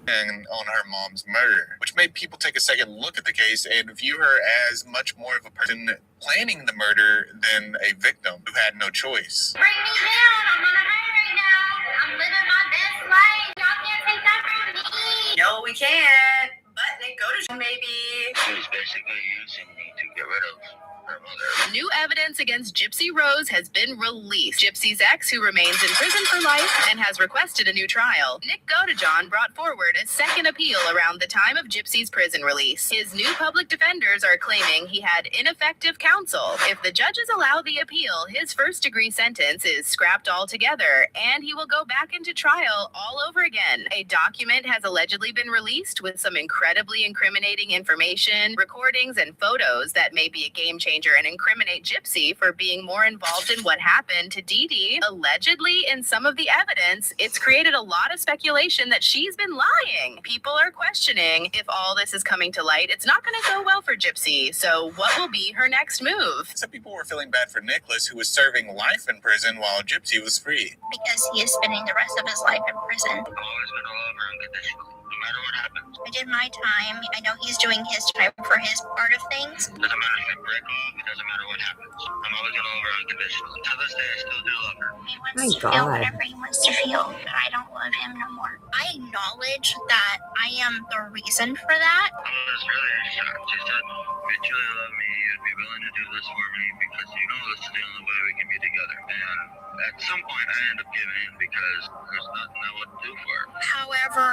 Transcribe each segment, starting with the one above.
on her mom's murder, which made people take a second look at the case and view her as much more of a person planning the murder than a victim who had no choice. Bring me down. I'm on a high right now. I'm living my best life. Y'all can't take that from me. No, we can't. But they go to maybe. She was basically using me to get rid of her mother. New evidence against Gypsy Rose has been released. Gypsy's ex, who remains in prison for life and has requested a new trial. Nick Godejohn brought forward a second appeal around the time of Gypsy's prison release. His new public defenders are claiming he had ineffective counsel. If the judges allow the appeal, his first-degree sentence is scrapped altogether, and he will go back into trial all over again. A document has allegedly been released with some incredibly incriminating information, recordings, and photos that may be a game changer and incriminate Gypsy for being more involved in what happened to Dee Dee. Allegedly, in some of the evidence, it's created a lot of speculation that she's been lying. People are questioning if all this is coming to light, it's not going to go well for Gypsy. So what will be her next move? Some people were feeling bad for Nicholas, who was serving life in prison while Gypsy was free. Because he is spending the rest of his life in prison. I've always been all over unconditionally, no matter what happens. I did my time. I know he's doing his time for his part of things. Doesn't matter if you break off, it doesn't matter what happens. I'm always all over unconditionally. To this day, I still do love her. He wants to feel whatever he wants to feel, but I don't love him no more. I acknowledge that I am the reason for that. I was really shocked. She said, if you truly love me, you'd be willing to do this for me because you know this is the only way we can be together. And at some point, I end up giving in because there's nothing I would do for her. However,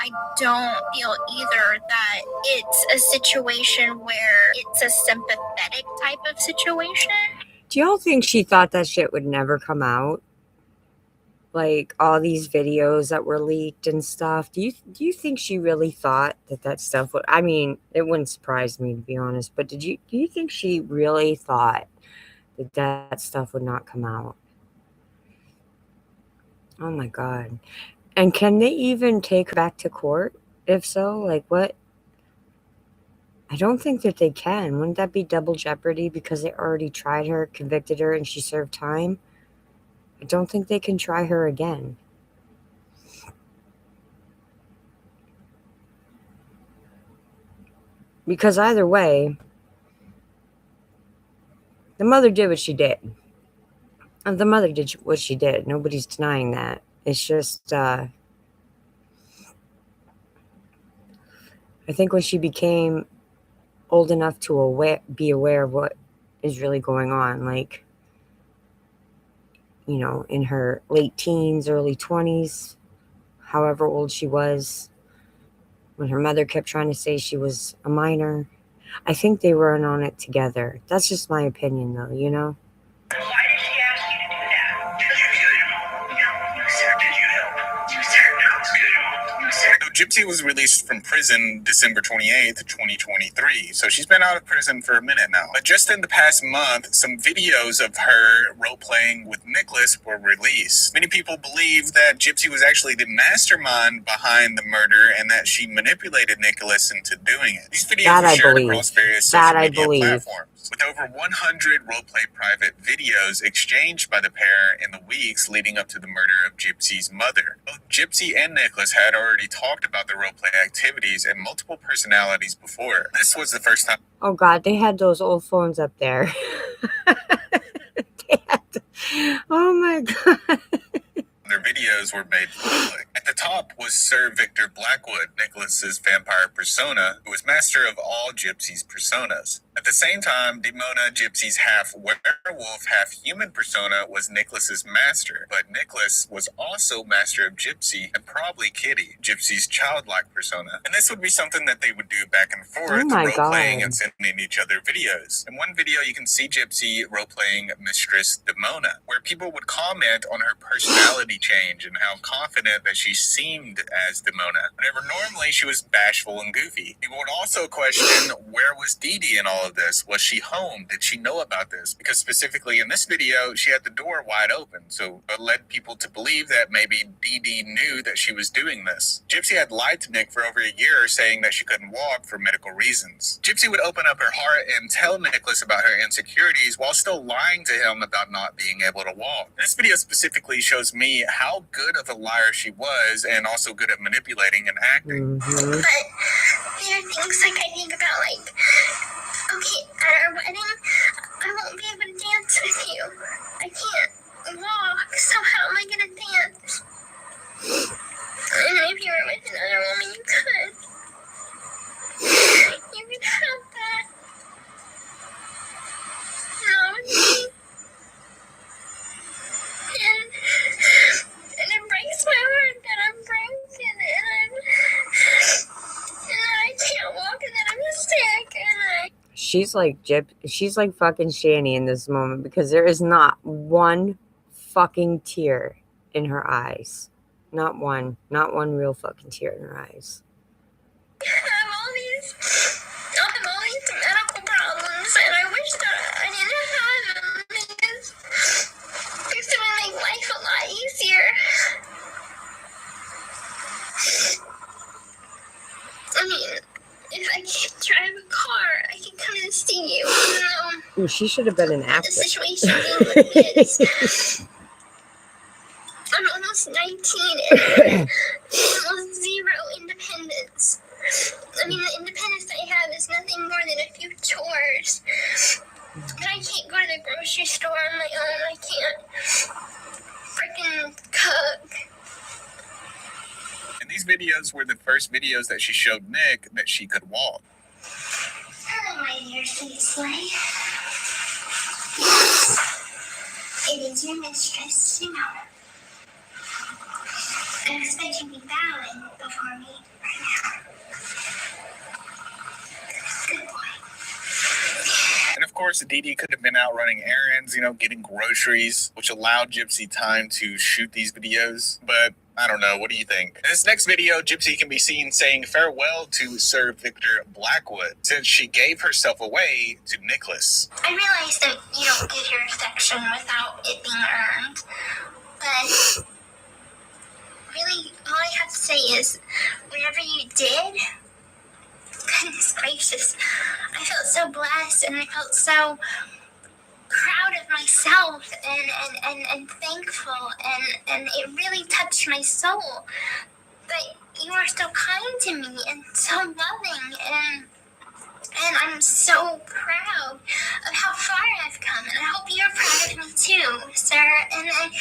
I don't feel either that it's a situation where it's a sympathetic type of situation. Do y'all think she thought that shit would never come out? Like all these videos that were leaked and stuff. Do you think she really thought that stuff would? I mean, it wouldn't surprise me, to be honest. But do you think she really thought that stuff would not come out? Oh my God! And can they even take her back to court? If so, like what? I don't think that they can. Wouldn't that be double jeopardy because they already tried her, convicted her, and she served time? I don't think they can try her again. Because either way, the mother did what she did. And the mother did what she did. Nobody's denying that. It's just, I think when she became old enough to be aware of what is really going on, like, you know, in her late teens, early 20s, however old she was, when her mother kept trying to say she was a minor. I think they were in on it together. That's just my opinion, though, you know? Why did she ask you to do that? Did you kill your mom? No, sir. Did you help? No, sir. No, sir. So Gypsy was released from prison December 28th, 2023. So she's been out of prison for a minute now. But just in the past month, some videos of her role-playing with Nicholas were released. Many people believe that Gypsy was actually the mastermind behind the murder and that she manipulated Nicholas into doing it. These videos were shared across various social media platforms. With over 100 role-play private videos exchanged by the pair in the weeks leading up to the murder of Gypsy's mother. Both Gypsy and Nicholas had already talked about the role-play activities and multiple personalities before. This was the first time. Oh God, they had those old phones up there. Oh my God. Their videos were made public. At the top was Sir Victor Blackwood, Nicholas's vampire persona, who was master of all Gypsy's personas. At the same time, Demona, Gypsy's half werewolf, half human persona, was Nicholas's master. But Nicholas was also master of Gypsy and probably Kitty, Gypsy's childlike persona. And this would be something that they would do back and forth, role-playing and sending each other videos. In one video, you can see Gypsy role-playing Mistress Demona, where people would comment on her personality change and how confident that she seemed as Demona. Whenever normally she was bashful and goofy. People would also question, where was Dee Dee in all of this? Was she home? Did she know about this? Because specifically Specifically in this video, she had the door wide open, so it led people to believe that maybe Dee Dee knew that she was doing this. Gypsy had lied to Nick for over a year, saying that she couldn't walk for medical reasons. Gypsy would open up her heart and tell Nicholas about her insecurities while still lying to him about not being able to walk. This video specifically shows me how good of a liar she was and also good at manipulating and acting. But there are things like I think about, like, okay, at our wedding, I won't be able to dance with you. I can't walk, so how am I gonna dance? And if you were with another woman, you could. You could have that. Not with me. And it breaks my heart that I'm broken and I can't walk and that I'm sick and she's like fucking Shani in this moment, because there is not one fucking tear in her eyes. Not one real fucking tear in her eyes. I have all these medical problems and I wish that I didn't have them because it would make life a lot easier. I mean, if I can't drive a car, I can come and see you. Ooh, she should have been an The actress. situation being what it is. I'm almost 19 and almost zero independence. I mean, the independence I have is nothing more than a few chores. But I can't go to the grocery store on my own. I can't freaking cook. And these videos were the first videos that she showed Nick that she could walk. Hello, my dear sweet slave. It is your mistress, Simona. I expect you to be bowing before me right now. Good boy. And of course, Dee Dee could have been out running errands, getting groceries, which allowed Gypsy time to shoot these videos. But I don't know. What do you think? In this next video, Gypsy can be seen saying farewell to Sir Victor Blackwood, since she gave herself away to Nicholas. I realize that you don't give your affection without it being earned, but really, all I have to say is, whatever you did, goodness gracious, I felt so blessed and I felt so proud of myself and thankful and it really touched my soul. But you are so kind to me and so loving and I'm so proud of how far I've come and I hope you're proud of me too, sir. And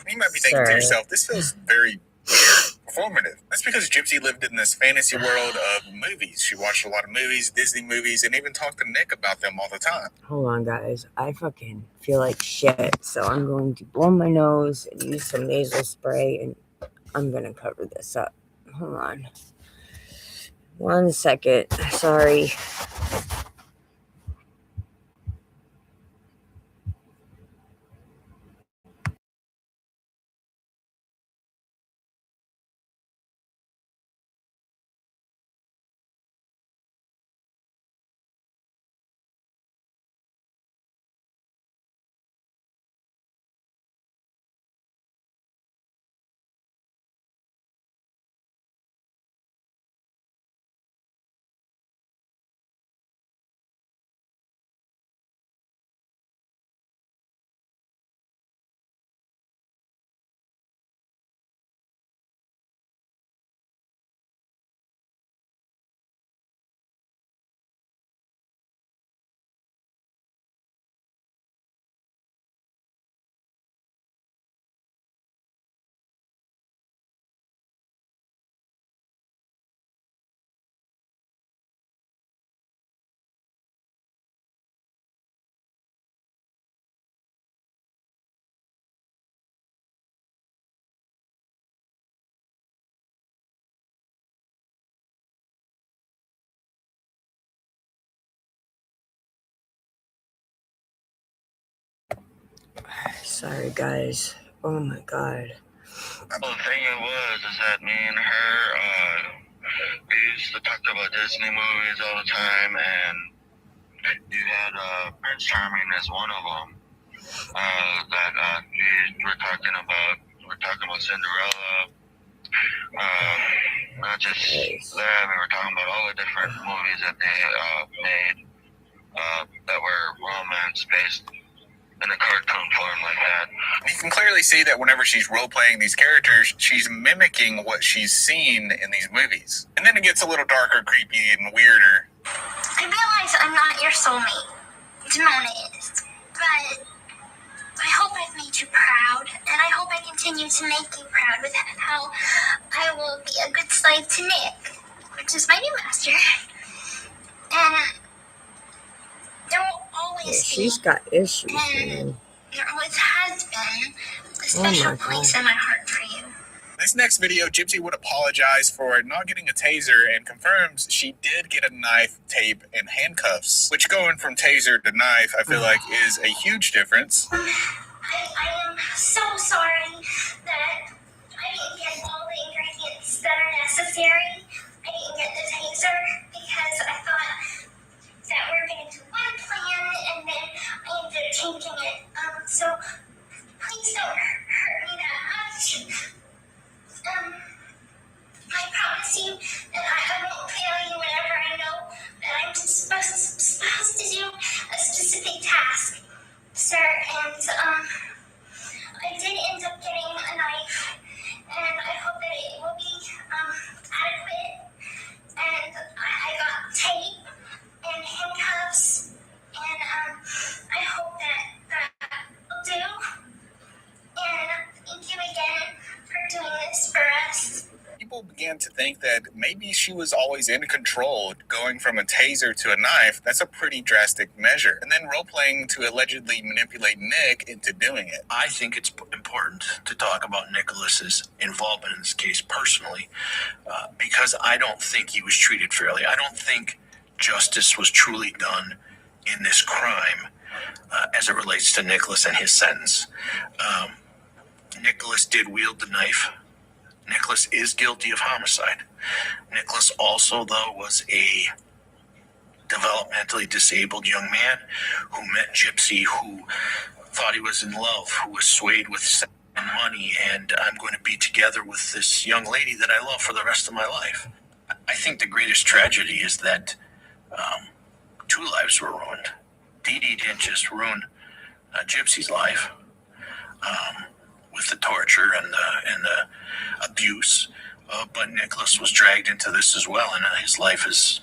You might be thinking to yourself, this feels very performative. That's because Gypsy lived in this fantasy world of movies. She watched a lot of movies, Disney movies, and even talked to Nick about them all the time. Hold on, guys. I fucking feel like shit, so I'm going to blow my nose and use some nasal spray, and I'm gonna cover this up. Hold on. 1 second. Sorry. Sorry, guys. Oh my god. Well, the thing is that me and her, we used to talk about Disney movies all the time, and you had Prince Charming as one of them. that we're talking about Cinderella. Not just that, we're talking about all the different movies that they made that were romance based in a cartoon form like that. You can clearly see that whenever she's role-playing these characters, she's mimicking what she's seen in these movies. And then it gets a little darker, creepy, and weirder. I realize I'm not your soulmate. Demona is. But I hope I've made you proud, and I hope I continue to make you proud with how I will be a good slave to Nick, which is my new master. And there will always Yeah, be, she's got issues, and man. there always has been, a special place in my heart for you. This next video, Gypsy would apologize for not getting a taser and confirms she did get a knife, tape, and handcuffs. Which, going from taser to knife, I feel like is a huge difference. I am so sorry that I didn't get all the ingredients that are necessary. I didn't get the taser because I thought that we were going to do one plan and then I ended up changing it. So please don't hurt me that much. I promise you that I won't fail you whenever I know that I'm supposed to do a specific task, sir. And I did end up getting a knife, and I hope that it will be adequate. And I got tape and handcuffs, and I hope that will do. And thank you again for doing this for us. People began to think that maybe she was always in control, going from a taser to a knife. That's a pretty drastic measure. And then role-playing to allegedly manipulate Nick into doing it. I think it's important to talk about Nicholas's involvement in this case personally, because I don't think he was treated fairly. I don't think justice was truly done in this crime as it relates to Nicholas and his sentence. Nicholas did wield the knife. Nicholas is guilty of homicide. Nicholas also, though, was a developmentally disabled young man who met Gypsy, who thought he was in love, who was swayed with sex and money, and I'm going to be together with this young lady that I love for the rest of my life. I think the greatest tragedy is that two lives were ruined. Dee Dee didn't just ruin Gypsy's life with the torture and the abuse, but Nicholas was dragged into this as well, and his life is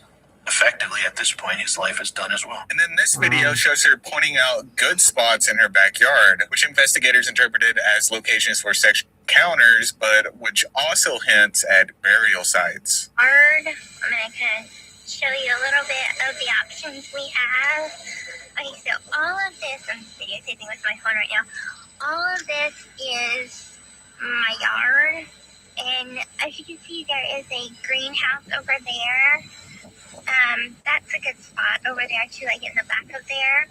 effectively, at this point, his life is done as well. And then this video shows her pointing out good spots in her backyard, which investigators interpreted as locations for sexual encounters, but which also hints at burial sites. I'm going to kind of show you a little bit of the options we have. Okay, so all of this, I'm videotaping with my phone right now, all of this is my yard, and as you can see, there is a greenhouse over there. That's a good spot over there too, like in the back of there.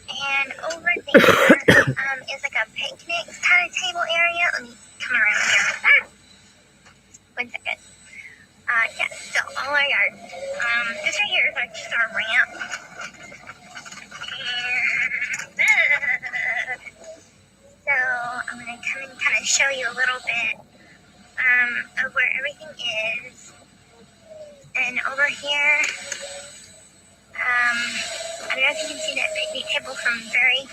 And over there is like a picnic kind of table area. Let me come around here with that. 1 second. Yeah, so all our yard. This right here is like just our ramp. And so I'm gonna come and kind of show you a little bit of where everything is. And over here, I don't know if you can see that picnic table from very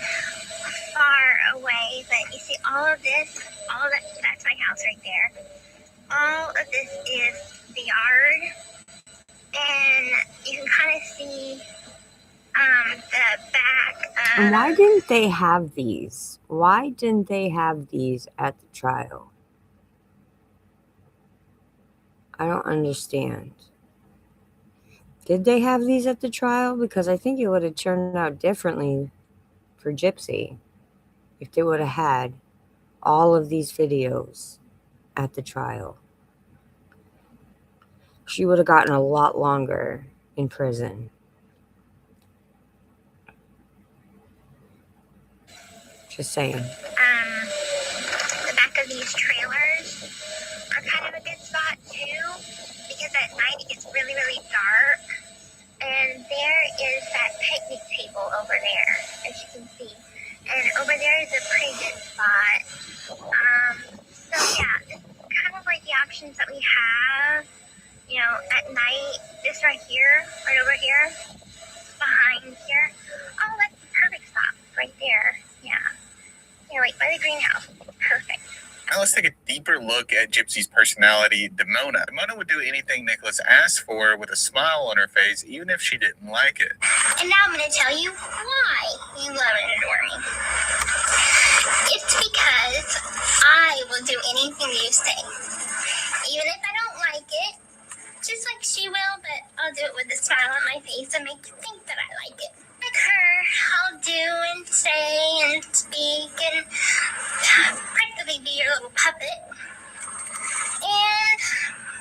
far away, but you see all of this, all of that, that's my house right there. All of this is the yard, and you can kind of see the back. And why didn't they have these? Why didn't they have these at the trial? I don't understand. Did they have these at the trial? Because I think it would have turned out differently for Gypsy if they would have had all of these videos at the trial. She would have gotten a lot longer in prison. Just saying. The back of these trailers are kind of a good spot too, because at night it gets really, really dark. And there is that picnic table over there, as you can see. And over there is a pretty good spot. So yeah, this is kind of like the options that we have. You know, at night, this right here, right over here, behind here. Oh, that's the perfect spot right there. Yeah. Yeah, like by the greenhouse. Perfect. Now let's take a deeper look at Gypsy's personality, Demona. Demona would do anything Nicholas asked for with a smile on her face, even if she didn't like it. And now I'm going to tell you why you love and adore me. It's because I will do anything you say. Even if I don't like it, just like she will, but I'll do it with a smile on my face and make you think that I like it. Like her, I'll do and say and speak and practically be your little puppet. And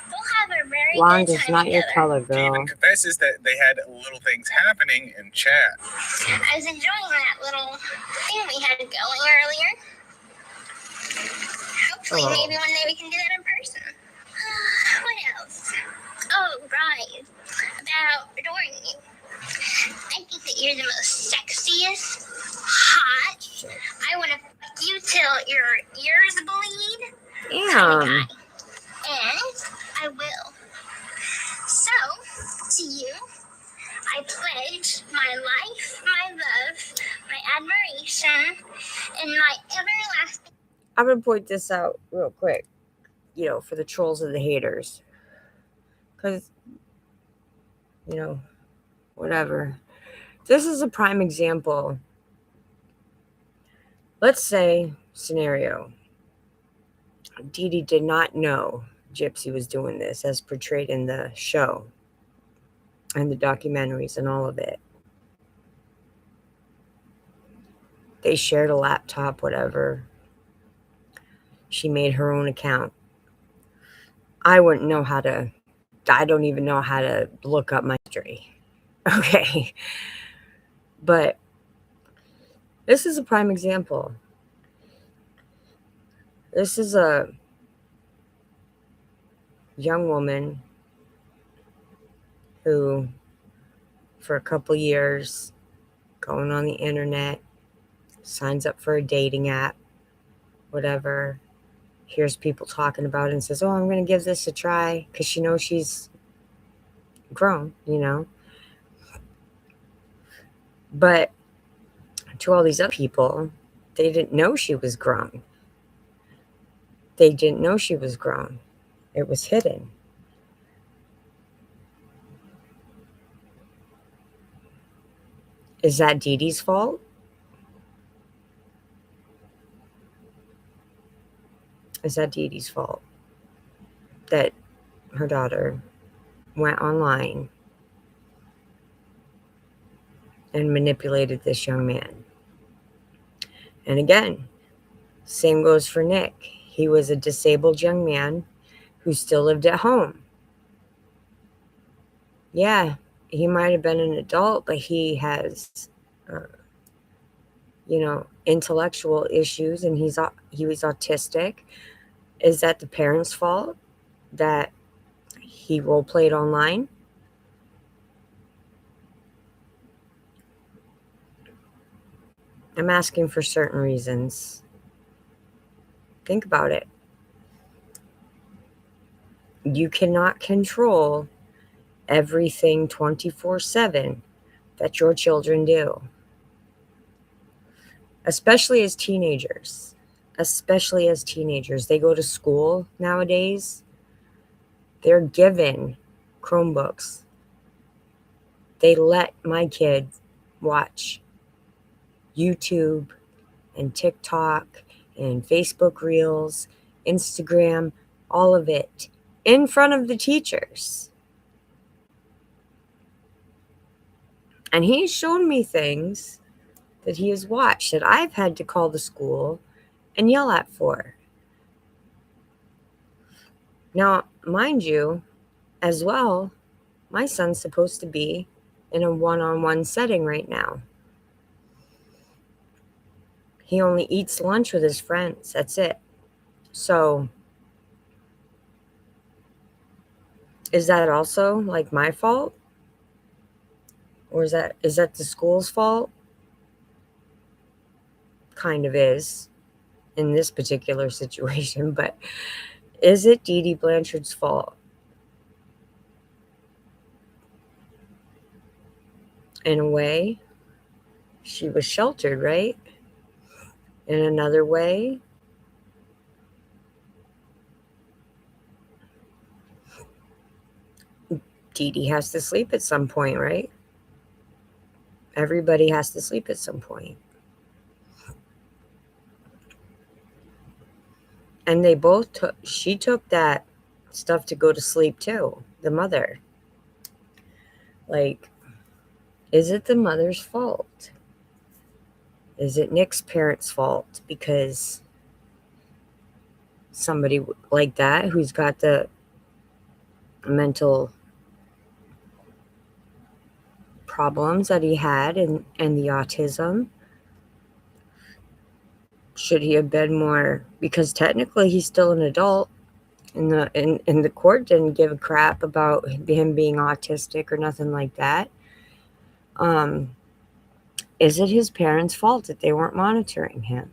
we'll have a very Blonde good is time not your together. color, She even girl. confesses that they had little things happening in chat. I was enjoying that little thing we had going earlier. Hopefully, Oh. maybe one day we can do that in person. What else? Oh, right. About adoring you. I think that you're the most sexiest, hot. I want to fuck you till your ears bleed. Damn. And I will. So, to you, I pledge my life, my love, my admiration, and my everlasting. I'm going to point this out real quick, you know, for the trolls and the haters. Because, you know, whatever. This is a prime example. Let's say, scenario, Dee Dee did not know Gypsy was doing this as portrayed in the show and the documentaries and all of it. They shared a laptop, whatever. She made her own account. I wouldn't know how to, I don't even know how to look up my history. Okay. But this is a prime example. This is a young woman who, for a couple years, going on the internet, signs up for a dating app, whatever, hears people talking about it and says, oh, I'm going to give this a try because she knows she's grown, you know. But to all these other people, they didn't know she was grown. They didn't know she was grown. It was hidden. Is that Dee Dee's fault? Is that Dee Dee's fault that her daughter went online and manipulated this young man? And again, same goes for Nick. He was a disabled young man who still lived at home. Yeah, he might have been an adult, but he has, you know, intellectual issues, and he was autistic. Is that the parents' fault that he role played online? I'm asking for certain reasons. Think about it. You cannot control everything 24/7 that your children do. Especially as teenagers. Especially as teenagers. They go to school nowadays. They're given Chromebooks. They let my kids watch YouTube and TikTok and Facebook Reels, Instagram, all of it in front of the teachers. And he's shown me things that he has watched that I've had to call the school and yell at for. Now, mind you, as well, my son's supposed to be in a one-on-one setting right now. He only eats lunch with his friends. That's it. So, is that also like my fault? Or is that the school's fault? kind of is in this particular situation, but is it Dee Dee Blanchard's fault? In a way, she was sheltered, right? In another way, Dee Dee has to sleep at some point, right? Everybody has to sleep at some point. And they both took, she took that stuff to go to sleep too, the mother. Like, is it the mother's fault? Is it Nick's parents' fault? Because somebody like that who's got the mental problems that he had and the autism, should he have been more, because technically he's still an adult, and the court didn't give a crap about him being autistic or nothing like that. Is it his parents' fault that they weren't monitoring him?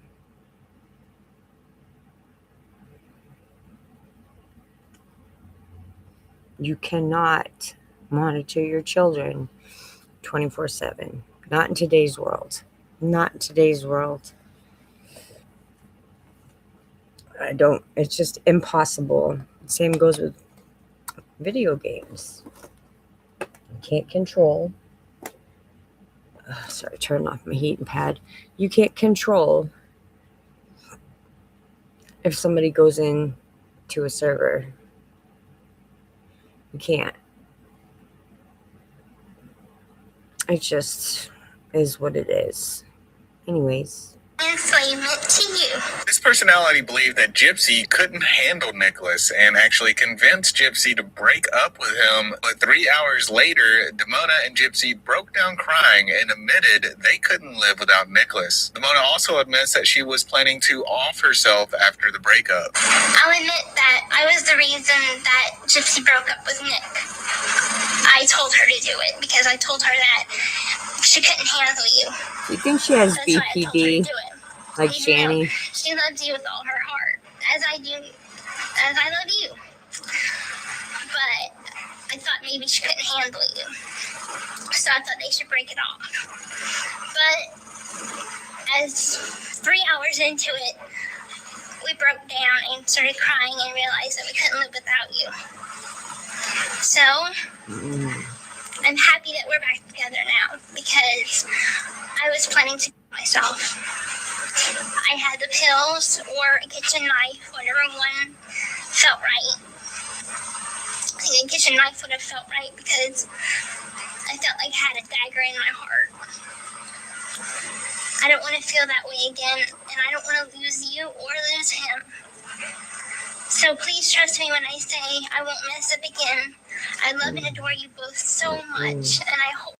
You cannot monitor your children 24/7. Not in today's world. Not in today's world. It's just impossible. Same goes with video games. You can't control. Sorry, turn off my heating pad. You can't control if somebody goes in to a server. You can't. It just is what it is. Anyways. Enslavement to you. This personality believed that Gypsy couldn't handle Nicholas and actually convinced Gypsy to break up with him. But 3 hours later, Demona and Gypsy broke down crying and admitted they couldn't live without Nicholas. Demona also admits that she was planning to off herself after the breakup. I'll admit that I was the reason that Gypsy broke up with Nick. I told her to do it because I told her that she couldn't handle you. You think she has That's why I told her to BPD? do it. Like Even though Shani? she loves you with all her heart, as I love you. But I thought maybe she couldn't handle you. So I thought they should break it off. But as 3 hours into it, we broke down and started crying and realized that we couldn't live without you. So I'm happy that we're back together now because I was planning to kill myself. I had the pills or a kitchen knife, whatever one felt right. I think a kitchen knife would have felt right because I felt like I had a dagger in my heart. I don't want to feel that way again, and I don't want to lose you or lose him. So please trust me when I say I won't mess up again. I love and adore you both so much, and I hope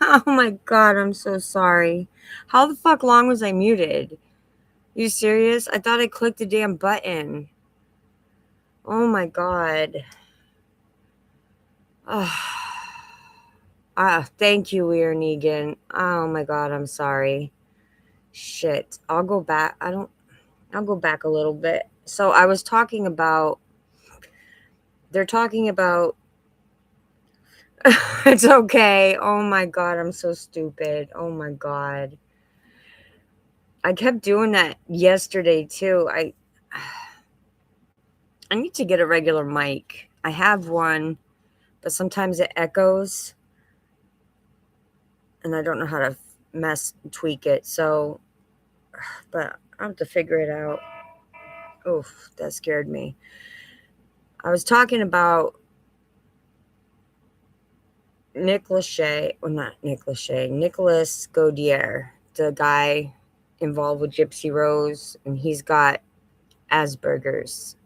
Oh my god, I'm so sorry. How the fuck long was I muted? You serious? I thought I clicked the damn button. Oh my god. Thank you, Weir Negan. Oh my god, I'm sorry. Shit. I'll go back. I'll go back a little bit. So I was talking about, they're talking about, it's okay. Oh my god, I'm so stupid. Oh my god. I kept doing that yesterday too. I need to get a regular mic. I have one, but sometimes it echoes and I don't know how to tweak it. So, but I have to figure it out. Oof, that scared me. I was talking about Nicholas Gaudier, the guy involved with Gypsy Rose, and he's got Asperger's.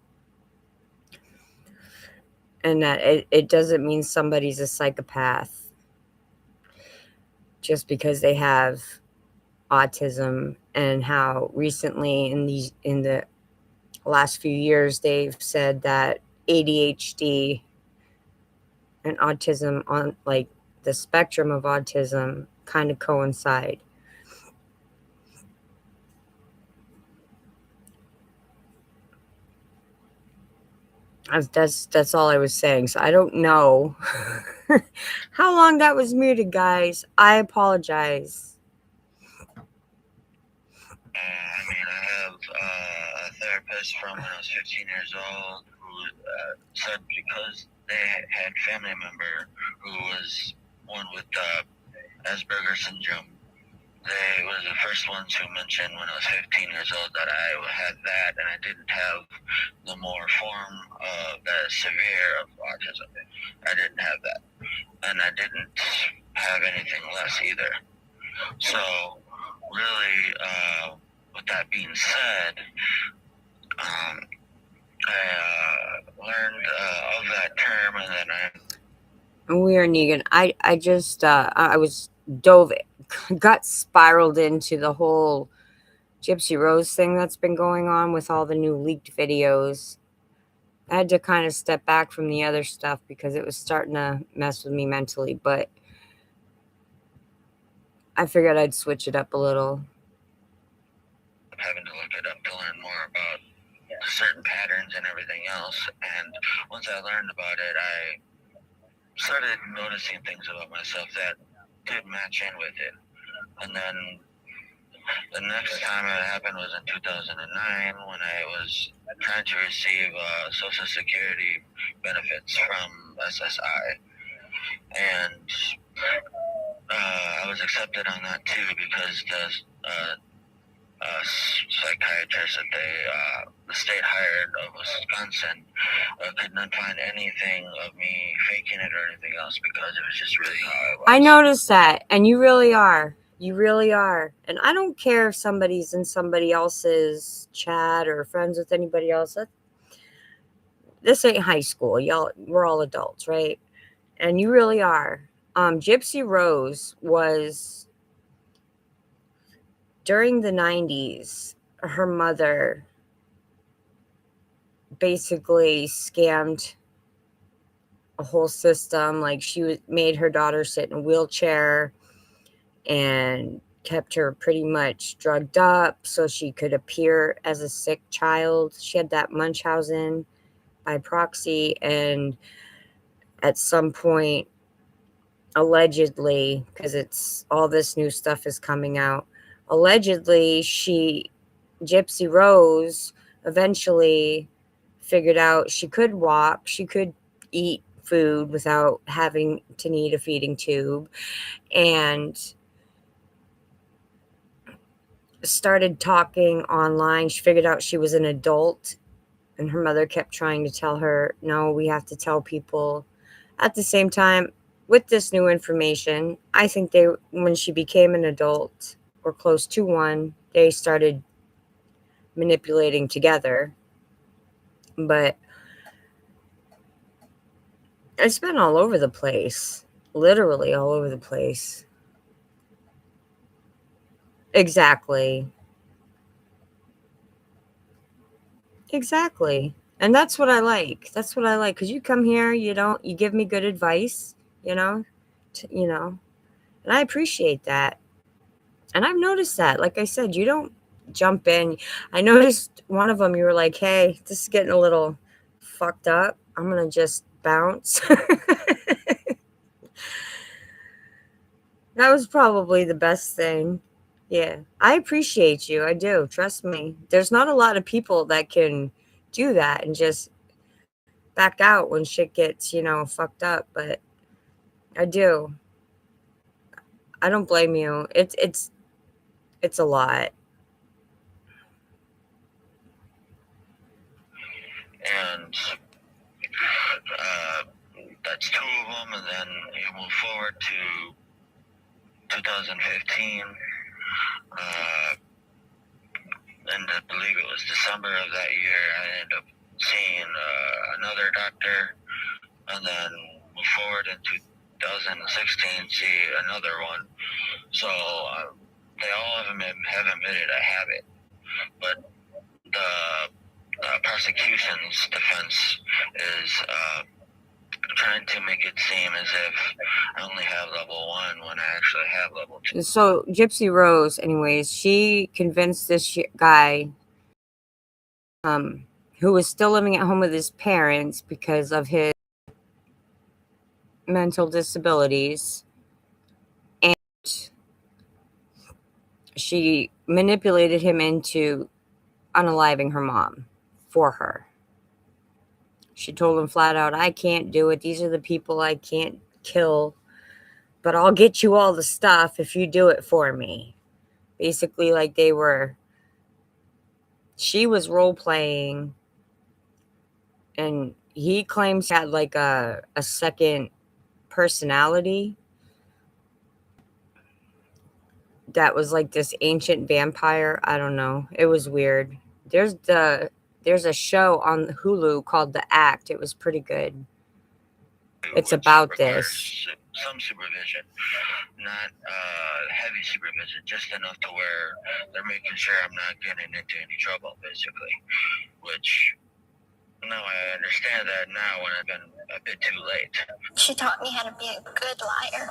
And that it doesn't mean somebody's a psychopath just because they have autism, and how recently in the last few years they've said that ADHD and autism, on like the spectrum of autism, kind of coincide. That's all I was saying. So I don't know how long that was muted, guys. I apologize. I have a therapist from when I was 15 years old who said because they had family member who was one with Asperger's syndrome. They were the first ones who mentioned when I was 15 years old that I had that, and I didn't have the more form of the severe of autism. I didn't have that, and I didn't have anything less either. So really, with that being said, I learned of that term, and then We are Negan. I just I was got spiraled into the whole Gypsy Rose thing that's been going on with all the new leaked videos. I had to kind of step back from the other stuff because it was starting to mess with me mentally, but I figured I'd switch it up a little. having to look it up to learn more about certain patterns and everything else. And once I learned about it, I started noticing things about myself that did match in with it. And then the next time it happened was in 2009 when I was trying to receive Social Security benefits from SSI. And I was accepted on that too because the psychiatrist that the state hired of Wisconsin could not find anything of me faking it or anything else because it was just really how I was. I noticed that, and you really are. You really are. And I don't care if somebody's in somebody else's chat or friends with anybody else. This ain't high school. Y'all, we're all adults, right? And you really are. Gypsy Rose was, during the 90s, her mother basically scammed a whole system. Like, she made her daughter sit in a wheelchair and kept her pretty much drugged up so she could appear as a sick child. She had that Munchausen by proxy, and at some point, allegedly, because it's all this new stuff is coming out, allegedly Gypsy Rose eventually figured out she could walk, she could eat food without having to need a feeding tube, and started talking online. She figured out she was an adult, and her mother kept trying to tell her, no, we have to tell people. At the same time, with this new information, I think when she became an adult or close to one, they started manipulating together. But it's been all over the place, literally all over the place. Exactly. Exactly. And that's what I like. That's what I like. Because you come here, you give me good advice, you know, you know, and I appreciate that. And I've noticed that. Like I said, you don't jump in. I noticed one of them, you were like, hey, this is getting a little fucked up. I'm going to just bounce. That was probably the best thing. Yeah. I appreciate you. I do. Trust me. There's not a lot of people that can do that and just back out when shit gets, fucked up, but I do. I don't blame you. It's a lot. And that's two of them, and then you move forward to 2015. And I believe it was December of that year, I ended up seeing another doctor, and then move forward in 2016, see another one. So they all have admitted I have it, but the prosecution's defense is trying to make it seem as if I only have level 1 when I actually have level 2. So Gypsy Rose, anyways, she convinced this guy, who was still living at home with his parents because of his mental disabilities, and she manipulated him into unaliving her mom for her. She told him flat out, I can't do it. These are the people I can't kill, but I'll get you all the stuff if you do it for me. Basically, like she was role playing, and he claims he had like a second personality that was like this ancient vampire. I don't know. It was weird. There's a show on Hulu called The Act. It was pretty good. It's about this. Some supervision, not heavy supervision, just enough to where they're making sure I'm not getting into any trouble, basically. Which, now I understand that now when I've been a bit too late. She taught me how to be a good liar,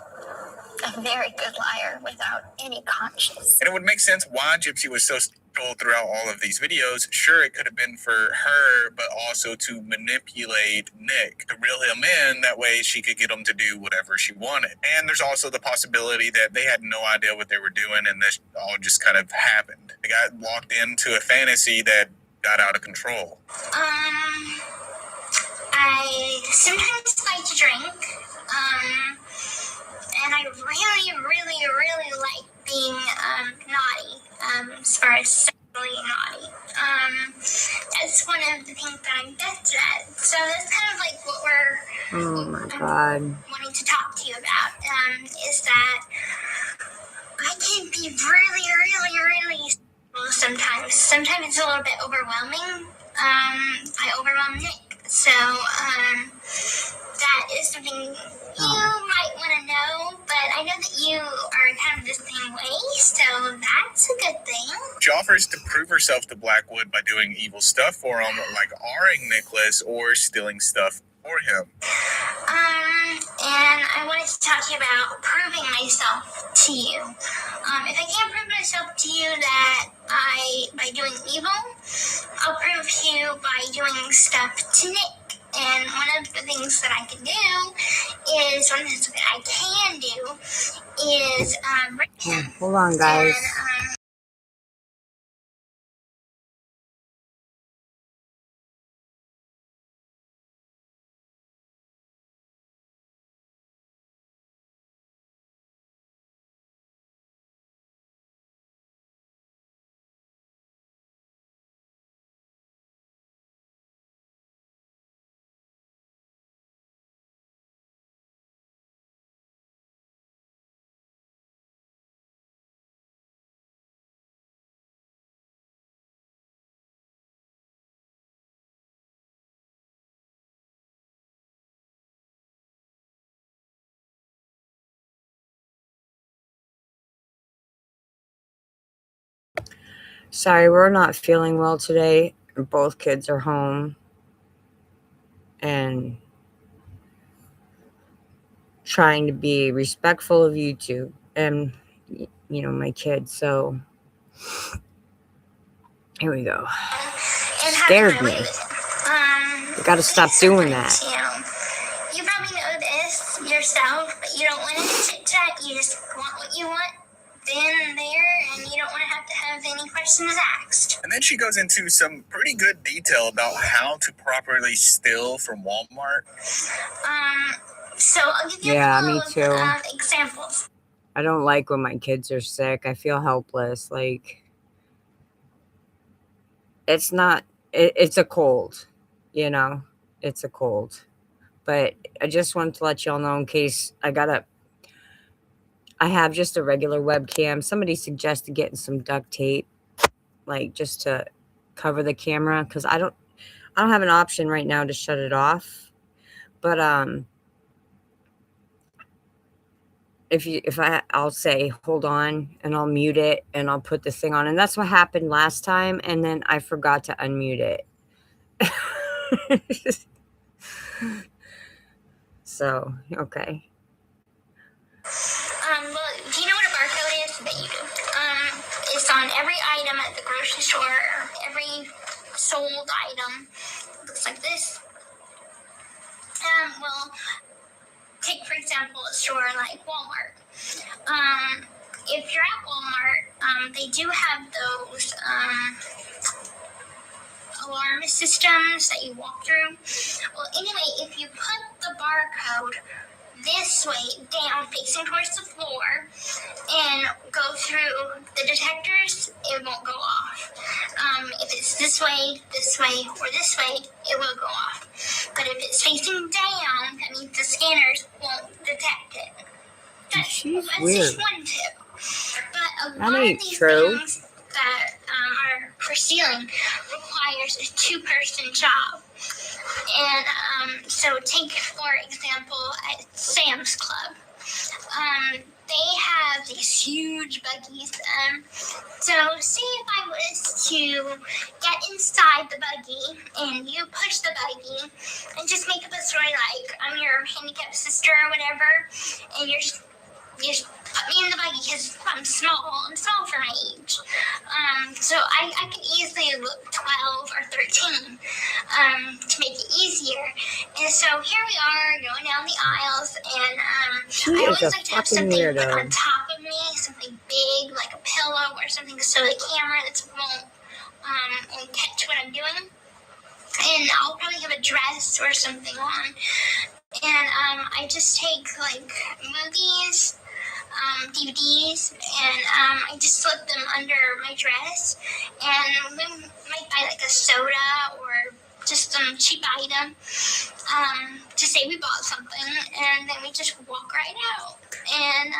a very good liar without any conscience. And it would make sense why Gypsy was so stable throughout all of these videos. Sure, it could have been for her, but also to manipulate Nick, to reel him in. That way she could get him to do whatever she wanted. And there's also the possibility that they had no idea what they were doing and this all just kind of happened. They got locked into a fantasy that got out of control. I sometimes like to drink, and I really, really, really like being naughty, as far as sexually naughty. That's one of the things that I'm best at. So that's kind of like what Oh my God. wanting to talk to you about, is that I can be really, really, really sometimes. Sometimes it's a little bit overwhelming. I overwhelm Nick. So, that is something you might want to know, but I know that you are kind of the same way, so that's a good thing. She offers to prove herself to Blackwood by doing evil stuff for him, like R-ing Nicholas or stealing stuff for him. And I wanted to talk to you about proving myself to you. If I can't prove myself to you that by doing evil, I'll prove to you by doing stuff to Nick. And one of the things that I can do is, one of the things that I can do is, Hold on, guys. and, Sorry, we're not feeling well today. Both kids are home and trying to be respectful of YouTube and, my kids. So here we go. And Scared having my me. way with it. You gotta stop doing that. You probably know this yourself, but you don't want to chit chat. You just want what you want then and there, and you don't want to have any questions asked. And then she goes into some pretty good detail about how to properly steal from Walmart. So I'll give you Yeah, a me couple too. of examples. I don't like when my kids are sick. I feel helpless. Like, it's a cold, it's a cold. But I just wanted to let y'all know in case I have just a regular webcam. Somebody suggested getting some duct tape, like just to cover the camera, because I don't have an option right now to shut it off. But I'll say hold on and I'll mute it and I'll put the thing on, and that's what happened last time, and then I forgot to unmute it. So okay. Well, do you know what a barcode is? I bet you do. It's on every item at the grocery store, every sold item. It looks like this. Well, take for example a store like Walmart. If you're at Walmart, they do have those alarm systems that you walk through. Well, anyway, if you put the barcode this way down, facing towards the floor, and go through the detectors, it won't go off. If it's this way, or this way, it will go off. But if it's facing down, that means the scanners won't detect it. That's weird. just one tip. But a That lot ain't of these true. things that are for stealing requires a two-person job. And so take, for example, at Sam's Club. They have these huge buggies. So say if I was to get inside the buggy and you push the buggy and just make up a story like I'm your handicapped sister or whatever, and you just put me in the buggy because I'm small for my age. So I could easily look 12 or 13 to make it easier. And so here we are going down the aisles, and I always like to have something put on top of me, something big like a pillow or something, so the camera won't catch what I'm doing. And I'll probably have a dress or something on. And I just take like movies, DVDs, and I just slip them under my dress, and we might buy like a soda or just some cheap item to say we bought something, and then we just walk right out, and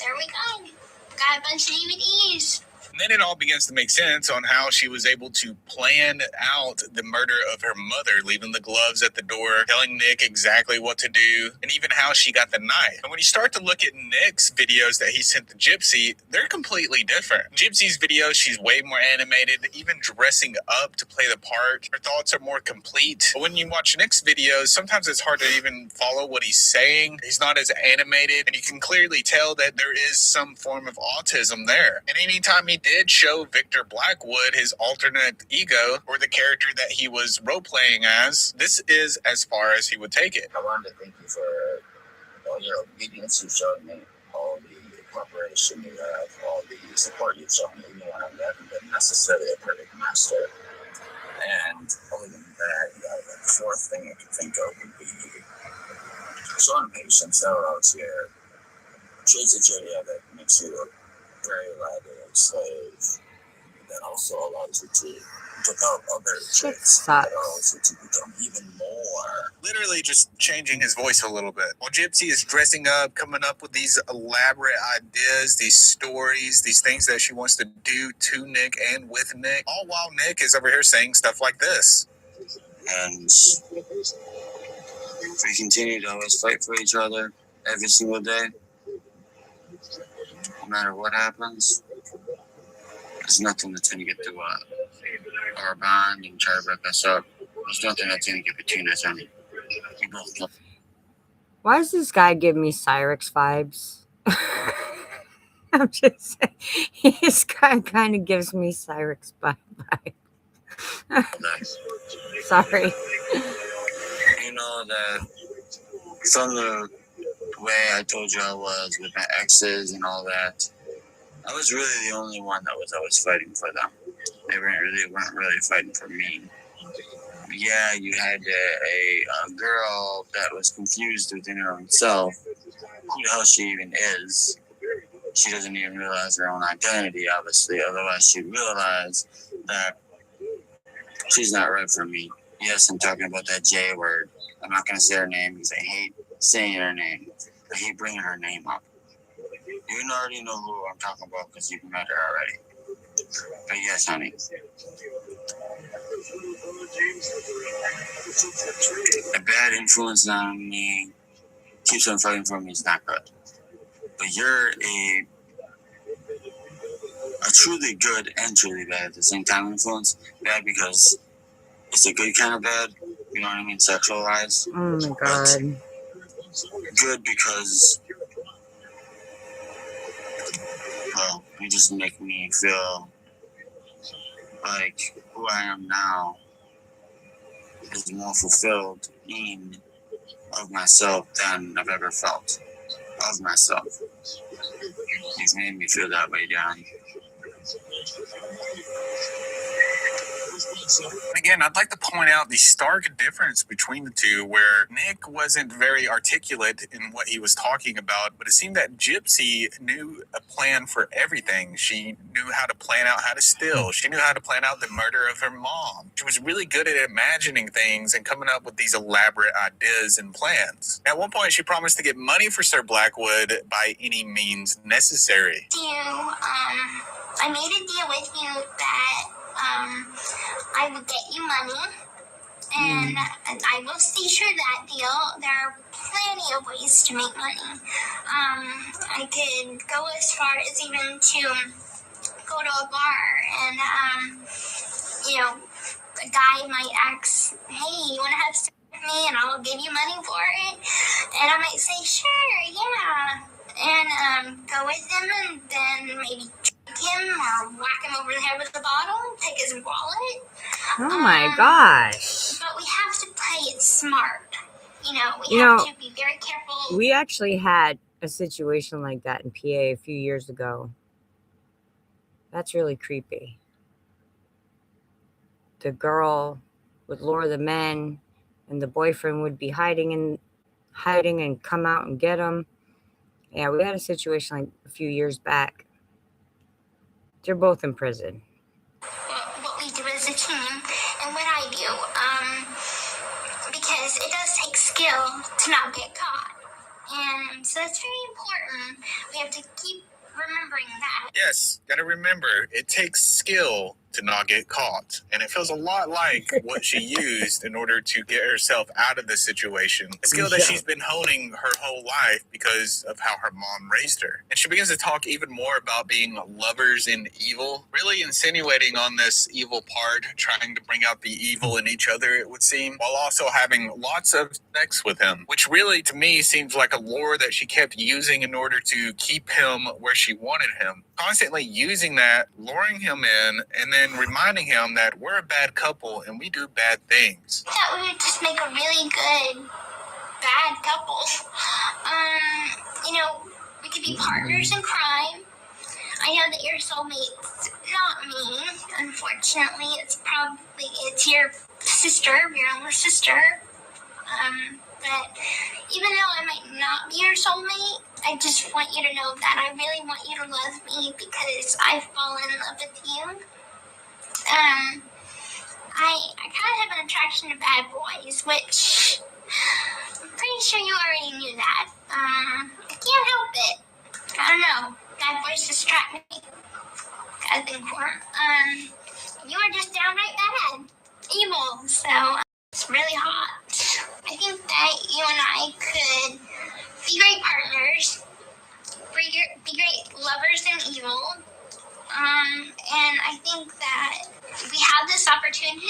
there we go. Got a bunch of DVDs. And then it all begins to make sense on how she was able to plan out the murder of her mother, leaving the gloves at the door, telling Nick exactly what to do, and even how she got the knife. And when you start to look at Nick's videos that he sent to Gypsy, they're completely different. Gypsy's videos, she's way more animated, even dressing up to play the part. Her thoughts are more complete. But when you watch Nick's videos, sometimes it's hard to even follow what he's saying. He's not as animated, and you can clearly tell that there is some form of autism there. And anytime he did show Victor Blackwood his alternate ego, or the character that he was role-playing as, this is as far as he would take it. I wanted to thank you for all your obedience you showed me, all the cooperation you have, all the support you've shown me, even when I haven't been necessarily a perfect master. And other than that, the fourth thing I could think of would be showing patience. That was your shades of Julia that makes you a very elaborate slave that also allows you to develop other traits that allows you to become even more. Literally just changing his voice a little bit. While Gypsy is dressing up, coming up with these elaborate ideas, these stories, these things that she wants to do to Nick and with Nick, all while Nick is over here saying stuff like this. And we continue to always fight for each other every single day, no matter what happens. There's nothing that's going to get through our bond and try to break us up. There's nothing that's going to get between us, honey. We both know. Why does this guy give me Cyrix vibes? I'm just saying, this guy kind of gives me Cyrix vibe. Sorry. You know that from the way I told you I was with my exes and all that, I was really the only one that was always fighting for them. They weren't really fighting for me. Yeah, you had a girl that was confused within her own self. Who the hell she even is? She doesn't even realize her own identity, obviously. Otherwise, she'd realize that she's not right for me. Yes, I'm talking about that J word. I'm not going to say her name because I hate saying her name. I hate bringing her name up. You already know who I'm talking about because you've met her already. But yes, honey. A bad influence on me keeps on fighting for me is not good. But you're a truly good and truly bad at the same time influence. Bad because it's a good kind of bad, you know what I mean, sexualized. Oh my god. But good because, well, you just make me feel like who I am now is more fulfilled in of myself than I've ever felt of myself. You've made me feel that way, John. Again, I'd like to point out the stark difference between the two, where Nick wasn't very articulate in what he was talking about, but it seemed that Gypsy knew a plan for everything. She knew how to plan out how to steal. She knew how to plan out the murder of her mom. She was really good at imagining things and coming up with these elaborate ideas and plans. At one point, she promised to get money for Sir Blackwood by any means necessary. I made a deal with you that I would get you money, and I will see through that deal. There are plenty of ways to make money. I could go as far as even to go to a bar and, a guy might ask, hey, you want to have sex with me and I'll give you money for it? And I might say, sure, yeah. And go with him and then maybe him or whack him over the head with a bottle, take his wallet. Oh my gosh. But we have to play it smart. We have to be very careful. We actually had a situation like that in PA a few years ago. That's really creepy. The girl would lure the men, and the boyfriend would be hiding and come out and get them. Yeah, we had a situation like a few years back. They're both in prison. What we do as a team, and what I do, because it does take skill to not get caught. And so it's very important. We have to keep remembering that. Yes, gotta remember, it takes skill to not get caught. And it feels a lot like what she used in order to get herself out of the situation. A skill that she's been honing her whole life because of how her mom raised her. And she begins to talk even more about being lovers in evil, really insinuating on this evil part, trying to bring out the evil in each other, it would seem, while also having lots of sex with him, which really, to me, seems like a lure that she kept using in order to keep him where she wanted him. Constantly using that, luring him in, and then reminding him that we're a bad couple and we do bad things. That we would just make a really good bad couple. We could be partners in crime. I know that your soulmate's not me, unfortunately. It's your sister, your older sister. But even though I might not be your soulmate, I just want you to know that I really want you to love me because I've fallen in love with you. I kind of have an attraction to bad boys, which I'm pretty sure you already knew that. I can't help it. I don't know. Bad boys distract me. I think you are just downright bad. Evil. So it's really hot. I think that you and I could be great partners, be great lovers in evil, And I think that we have this opportunity.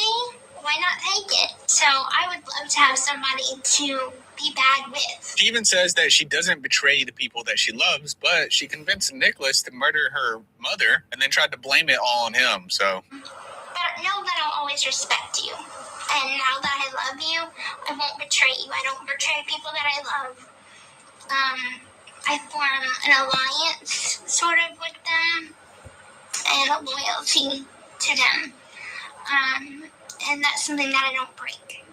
Why not take it? So I would love to have somebody to be bad with. She even says that she doesn't betray the people that she loves, but she convinced Nicholas to murder her mother and then tried to blame it all on him. So, But know that I'll always respect you. And now that I love you, I won't betray you. I don't betray people that I love. I form an alliance sort of with them and a loyalty to them. And that's something that I don't break.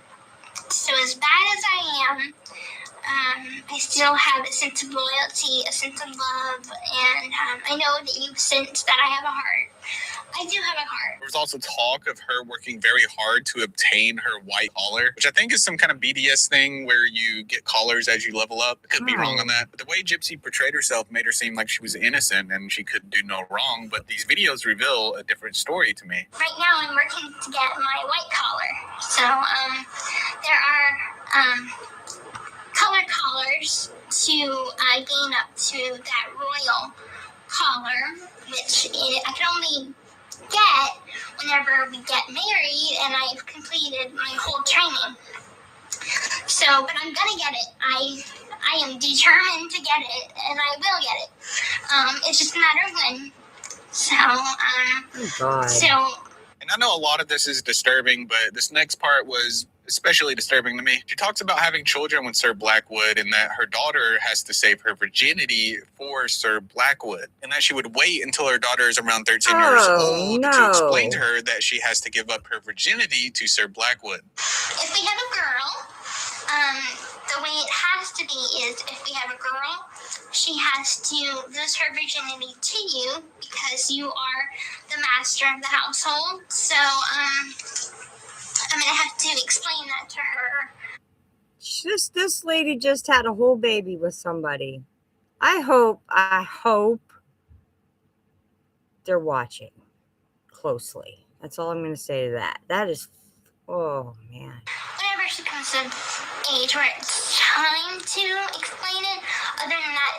So as bad as I am, I still have a sense of loyalty, a sense of love, and I know that you sense that I have a heart. I do have a heart. there was also talk of her working very hard to obtain her white collar, which I think is some kind of BDS thing where you get collars as you level up. I could be wrong on that. But the way Gypsy portrayed herself made her seem like she was innocent and she could do no wrong. But these videos reveal a different story to me. Right now I'm working to get my white collar. So there are color collars to gain up to that royal collar, which I can only get whenever we get married and I've completed my whole training. So, but I'm gonna get it. I am determined to get it, and I will get it. It's just a matter of when. So, Oh, God. so And I know a lot of this is disturbing, but this next part was especially disturbing to me. She talks about having children with Sir Blackwood and that her daughter has to save her virginity for Sir Blackwood and that she would wait until her daughter is around 13 years old to explain to her that she has to give up her virginity to Sir Blackwood. if we have a girl, the way it has to be is if we have a girl, she has to lose her virginity to you because you are the master of the household. So, I'm gonna have to explain that to her. This lady just had a whole baby with somebody. I hope they're watching closely. That's all I'm going to say to that. That is, oh man. Whenever she comes to age where it's time to explain it, other than that,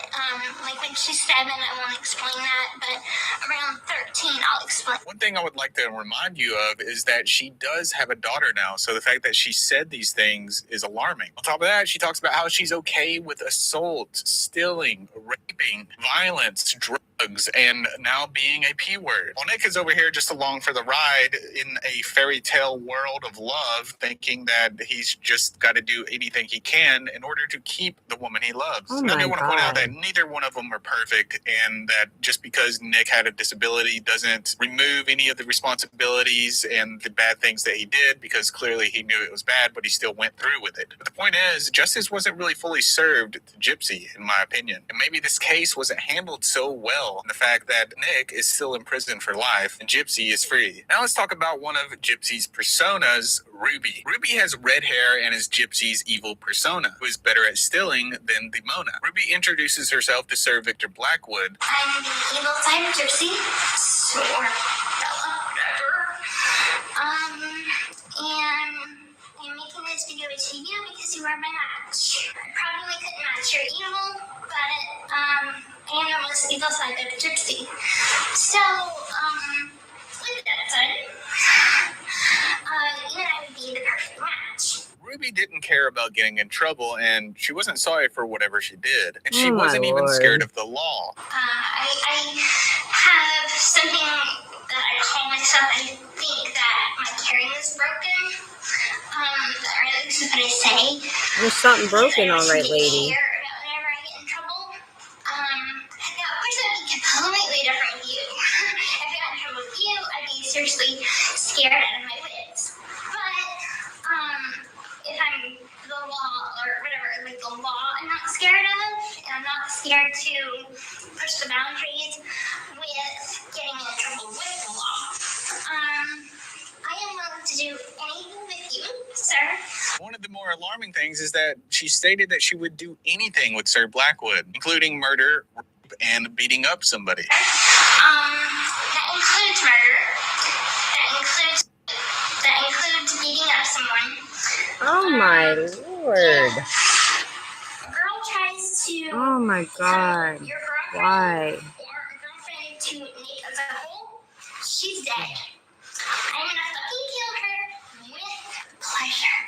like when she's 7, I won't explain that, but around 13, I'll explain. One thing I would like to remind you of is that she does have a daughter now, so the fact that she said these things is alarming. On top of that, she talks about how she's okay with assault, stealing, raping, violence, drugs, and now being a P word. While Nick is over here just along for the ride in a fairy tale world of love, thinking that he's just got to do anything he can in order to keep the woman he loves. Oh And I do my want to point out God. that neither one of them are perfect, and that just because Nick had a disability doesn't remove any of the responsibilities and the bad things that he did, because clearly he knew it was bad, but he still went through with it. But the point is, justice wasn't really fully served to Gypsy, in my opinion. And maybe this case wasn't handled so well, in the fact that Nick is still in prison for life and Gypsy is free. Now let's talk about one of Gypsy's personas, Ruby. Ruby has red hair and is Gypsy's evil persona, who is better at stealing than Demona. Ruby introduces herself to Sir Victor Blackwood. I'm the evil side of Gypsy, or Bella, whatever. And I'm making this video to you because you are my match. I probably couldn't match your evil, but I am the most evil side of Gypsy. So, with that said, you and I would be the perfect match. Ruby didn't care about getting in trouble, and she wasn't sorry for whatever she did. And she Oh, my wasn't even Lord. scared of the law. I have something that I call myself. I think that my caring is broken. Or at least that's what I say. There's something broken, all right, I lady. care about whenever I get in trouble. Now, of course, I'd be completely different with you. If I got in trouble with you, I'd be seriously scared out of my wits. But, if I'm the law or whatever, like the law I'm not scared of, and I'm not scared to push the boundaries with getting in trouble with the law. I am willing to do anything with you, sir. One of the more alarming things is that she stated that she would do anything with Sir Blackwood, including murder, rape, and beating up somebody. That includes murder. That includes beating up someone. Oh my Lord. A girl tries to Oh my God. your girlfriend Why? or a girlfriend to Nick as a whole, she's dead. I'm gonna fucking kill her with pleasure.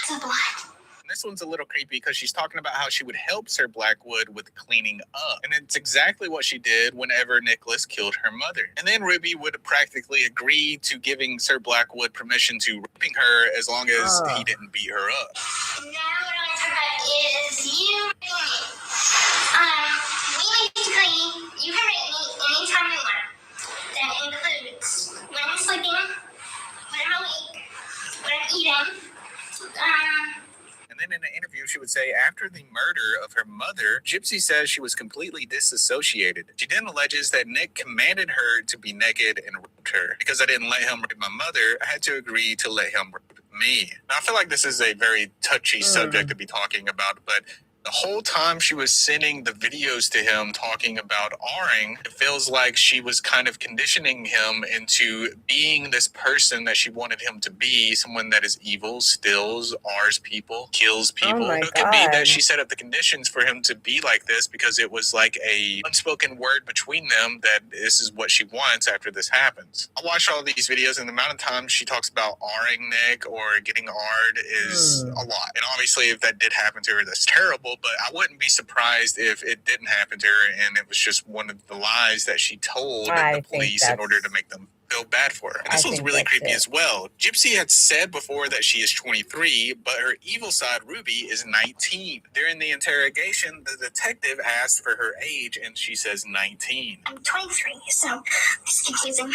The blood. And this one's a little creepy because she's talking about how she would help Sir Blackwood with cleaning up. And it's exactly what she did whenever Nicholas killed her mother. And then Ruby would practically agree to giving Sir Blackwood permission to raping her as long as he didn't beat her up. Now what I want to talk about is you rating me. We basically, you can rate me anytime you want. That includes when I'm sleeping, when I'm awake, when I'm eating. And then in an interview, she would say after the murder of her mother, Gypsy says she was completely disassociated. She then alleges that Nick commanded her to be naked and raped her. Because I didn't let him rape my mother, I had to agree to let him rape me. Now, I feel like this is a very touchy subject to be talking about, but the whole time she was sending the videos to him talking about R-ing, it feels like she was kind of conditioning him into being this person that she wanted him to be, someone that is evil, steals, R's people, kills people. Oh my It could be God. that she set up the conditions for him to be like this because it was like a unspoken word between them that this is what she wants after this happens. I watch all these videos and the amount of times she talks about R-ing Nick or getting R'd is a lot. And obviously if that did happen to her, that's terrible. But I wouldn't be surprised if it didn't happen to her and it was just one of the lies that she told the police in order to make them feel bad for her. And this one's really creepy as well. Gypsy had said before that she is 23, but her evil side, Ruby, is 19. During the interrogation, the detective asked for her age and she says 19. I'm 23, so it's confusing.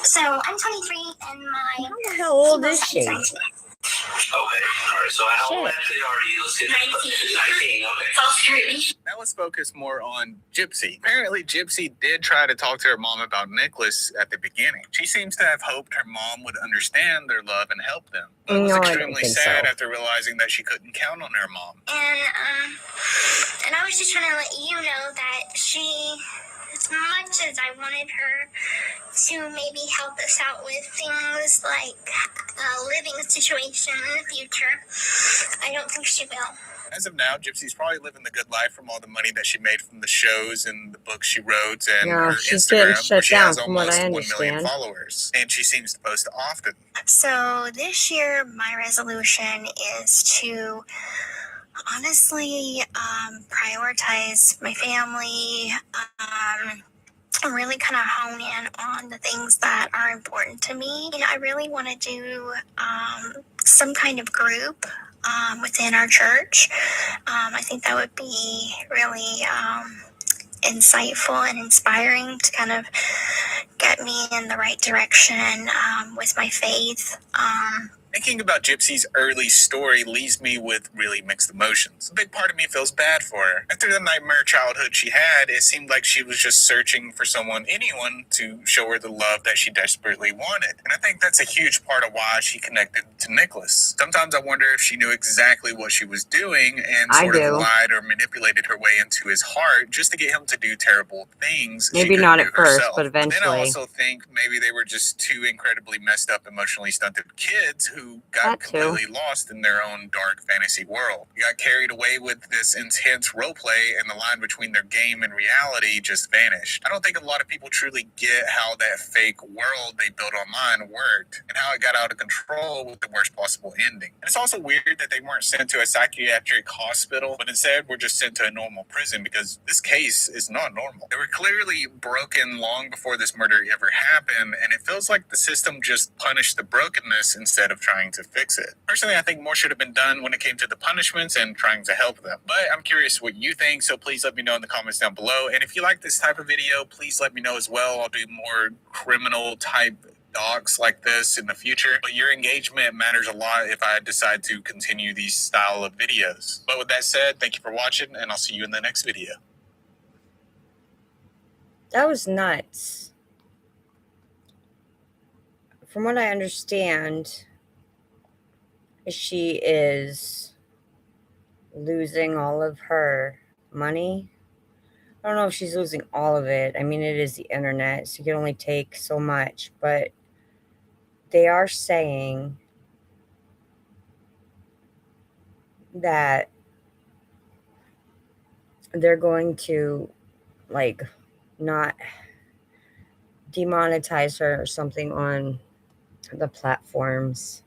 So I'm 23 and my... How old is she? 19. Okay, alright, so how old actually are you? Let's get 19, okay. It's all scary. Now let's focus more on Gypsy. Apparently, Gypsy did try to talk to her mom about Nicholas at the beginning. She seems to have hoped her mom would understand their love and help them. But was No, I don't extremely think sad so. after realizing that she couldn't count on her mom. And I was just trying to let you know that she, as much as I wanted her to maybe help us out with things like a living situation in the future, I don't think she will. As of now, Gypsy's probably living the good life from all the money that she made from the shows and the books she wrote and Yeah, her she's getting Instagram, shut where she down has from what almost I 1 million understand. followers. And she seems to post often. So this year, my resolution is to honestly prioritize my family, really kind of hone in on the things that are important to me. And I really want to do some kind of group within our church. I think that would be really insightful and inspiring to kind of get me in the right direction with my faith. Thinking about Gypsy's early story leaves me with really mixed emotions. A big part of me feels bad for her. After the nightmare childhood she had, it seemed like she was just searching for anyone to show her the love that she desperately wanted. And I think that's a huge part of why she connected to Nicholas. Sometimes I wonder if she knew exactly what she was doing and sort of lied or manipulated her way into his heart just to get him to do terrible things. Maybe not at first, but eventually. Then I also think maybe they were just two incredibly messed up, emotionally stunted kids who got completely lost in their own dark fantasy world. You got carried away with this intense role play and the line between their game and reality just vanished. I don't think a lot of people truly get how that fake world they built online worked and how it got out of control with the worst possible ending. And it's also weird that they weren't sent to a psychiatric hospital, but instead were just sent to a normal prison because this case is not normal. They were clearly broken long before this murder ever happened, and it feels like the system just punished the brokenness instead of trying to fix it. Personally, I think more should have been done when it came to the punishments and trying to help them. But I'm curious what you think, so please let me know in the comments down below. And if you like this type of video, please let me know as well. I'll do more criminal type docs like this in the future. But your engagement matters a lot if I decide to continue these style of videos. But with that said, thank you for watching, and I'll see you in the next video. That was nuts. From what I understand, she is losing all of her money. I don't know if she's losing all of it. I mean, it is the internet, so you can only take so much. But they are saying that they're going to, like, not demonetize her or something on the platforms.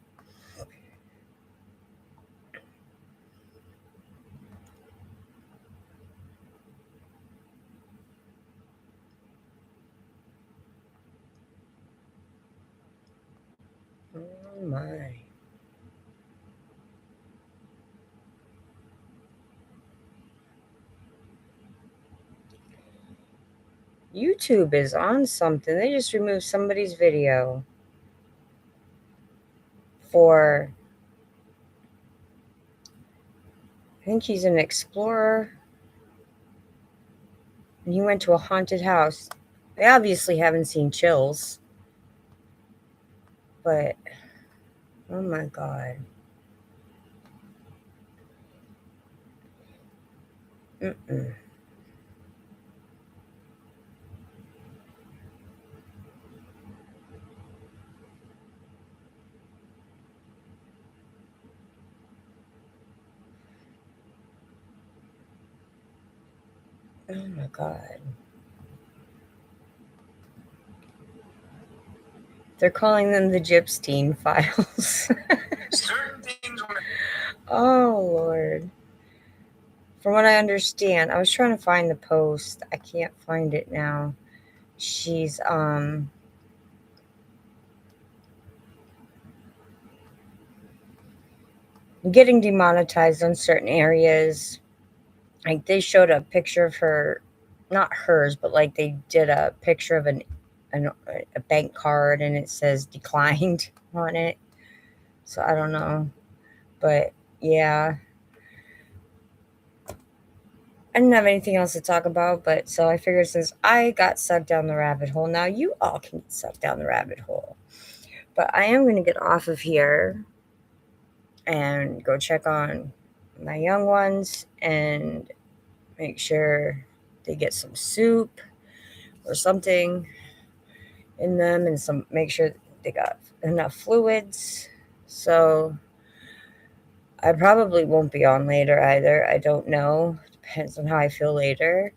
Oh my. YouTube is on something. They just removed somebody's video for, I think he's an explorer. And he went to a haunted house. They obviously haven't seen Chills. But, oh my God. Mm-mm. Oh my God. They're calling them the Gypstein Files. Certain things were Oh, Lord. From what I understand, I was trying to find the post. I can't find it now. She's, getting demonetized on certain areas. Like, they showed a picture of her, not hers, but like they did a picture of a bank card and it says declined on it. So I don't know. But yeah. I didn't have anything else to talk about, but so I figured since I got sucked down the rabbit hole, now you all can get sucked down the rabbit hole. But I am going to get off of here and go check on my young ones and make sure they get some soup or something in them and make sure they got enough fluids. So I probably won't be on later either. I don't know. Depends on how I feel later.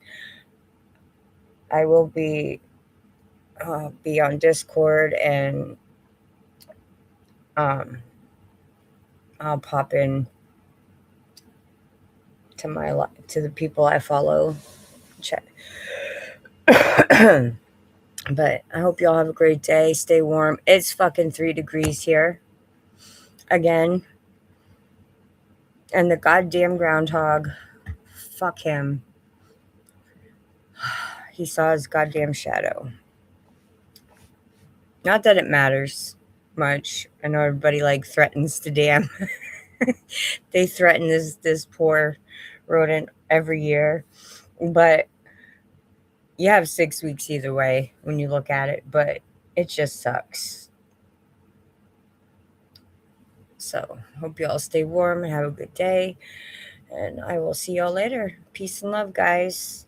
I will be on Discord and I'll pop in to the people I follow. Check. But I hope y'all have a great day. Stay warm. It's fucking 3 degrees here. Again. And the goddamn groundhog. Fuck him. He saw his goddamn shadow. Not that it matters much. I know everybody threatens the dam. They threaten this poor rodent every year. But you have 6 weeks either way when you look at it. But it just sucks. So, hope you all stay warm and have a good day. And I will see y'all later. Peace and love, guys.